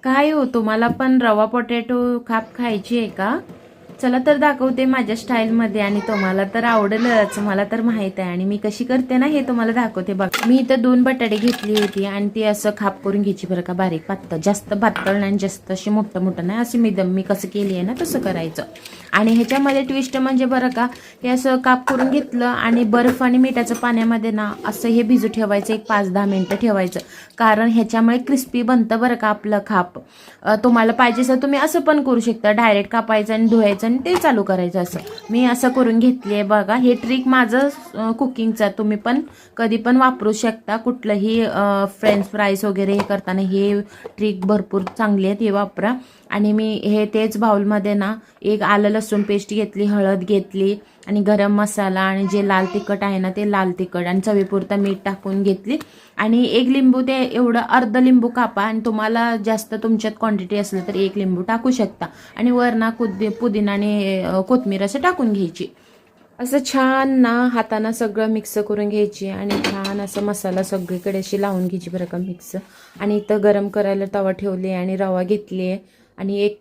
काय हो, तुम्हाला पण रवा पोटॅटो खाप खायची आहे का? चला तर दाखवते माझ्या स्टाईलमध्ये आणि तुम्हाला तर आवडेलच, मला तर माहित आहे. आणि मी कशी करते ना हे तुम्हाला दाखवते बघा. मी इथं 2 बटाटे घेतली होती आणि ती असं खाप करून घ्यायची बरं का, बारीक पातळ, जास्त पातळ नाही जास्त अशी मोठं मोठं नाही, अशी मिडम मी कसं केली आहे ना तसं करायचं. आणि ह्याच्यामध्ये ट्विस्ट म्हणजे बरं का, हे असं काप करून घेतलं आणि बर्फ आणि मिठाचं पाण्यामध्ये ना असं हे भिजू ठेवायचं, एक 5-10 मिनिटं ठेवायचं. कारण ह्याच्यामुळे क्रिस्पी बनतं बरं का आपलं खाप. तुम्हाला पाहिजे तर तुम्ही असं पण करू शकता, डायरेक्ट कापायचं आणि धुवायचं आणि ते चालू करायचं. असं मी असं करून घेतली आहे बघा. हे ट्रिक माझं कुकिंगचं तुम्ही पण कधी पण वापरू शकता. कुठलंही फ्रेंच फ्राईज वगैरे हे करताना हे ट्रिक भरपूर चांगली आहेत, हे वापरा. आणि मी हे तेच बाउलमध्ये ना एक आलं लसूण पेस्ट घेतली, हळद घेतली आणि गरम मसाला आणि जे लाल तिखट आहे ना ते लाल तिखट आणि चवीपुरतं मीठ टाकून घेतली. आणि एक लिंबू, ते एवढं अर्ध लिंबू कापा आणि तुम्हाला जास्त तुमच्यात क्वांटिटी असेल तर एक लिंबू टाकू शकता. आणि वरना पुदिना आणि कोथिंबीर असं टाकून घ्यायची. असं छान ना हातानं सगळं मिक्स करून घ्यायची आणि छान असं मसाला सगळीकडे अशी लावून घ्यायची बरं का मिक्स. आणि इथं गरम करायला तवा ठेवली आणि रवा घेतली आहे आणि 1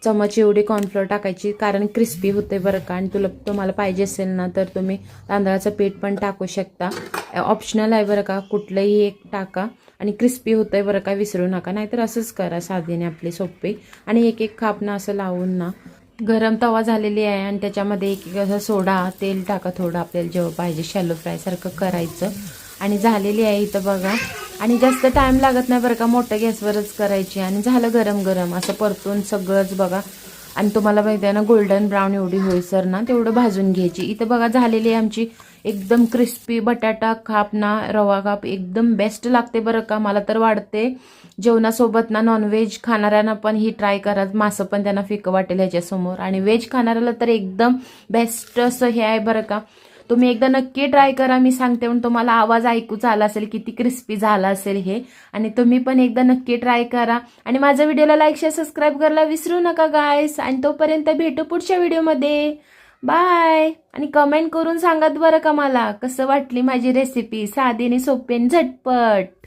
चमच एवढी कॉर्नफ्लोअर टाकायची, कारण क्रिस्पी होते बरं का. आणि तुम्हाला पाहिजे असेल ना तर तुम्ही तांदळाचं पीठ पण टाकू शकता, ऑप्शनल आहे बरं का, कुठलंही एक टाका आणि क्रिस्पी होतंय बरं का, विसरू नका. नाहीतर असंच करा साधीने आपली सोपे. आणि एक एक खापणं असं लावून ना गरम तवा झालेली आहे आणि त्याच्यामध्ये एक असं सोडा तेल टाका थोडं, आपल्याला जेव्हा पाहिजे शॅलो फ्राय सारखं करायचं. आणि झालेली आहे इथं बघा. आणि जास्त टाइम लागत नाही बरं का, मोठ्या गॅसवरच करायची. आणि झालं गरम गरम असं परतून सगळंच बघा. आणि तुम्हाला माहिती आहे ना, गोल्डन ब्राऊन एवढी होईसर ना तेवढं भाजून घ्यायची. इथं बघा झालेली आहे आमची एकदम क्रिस्पी बटाटा खाप ना, रवा खाप एकदम बेस्ट लागते बरं का. मला तर वाटते जेवणासोबत ना नॉनव्हेज खाणाऱ्यांना पण ही ट्राय करा, मासं पण त्यांना फिकं वाटेल ह्याच्यासमोर. आणि व्हेज खाणाऱ्याला तर एकदम बेस्ट असं हे आहे बरं का. तुम्ही एकदा नक्की ट्राय करा, मी सांगते. म्हणून तुम्हाला आवाज ऐकूच आला असेल किती क्रिस्पी झाला असेल हे. आणि तुम्ही पण एकदा नक्की ट्राय करा. आणि माझ्या व्हिडिओला लाईक शेअर सबस्क्राईब करायला विसरू नका गाईस. आणि तोपर्यंत भेटू पुढच्या व्हिडिओमध्ये. बाय. आणि कमेंट करून सांगत बरं का मला कसं वाटली माझी रेसिपी, साधी आणि सोपी आणि झटपट.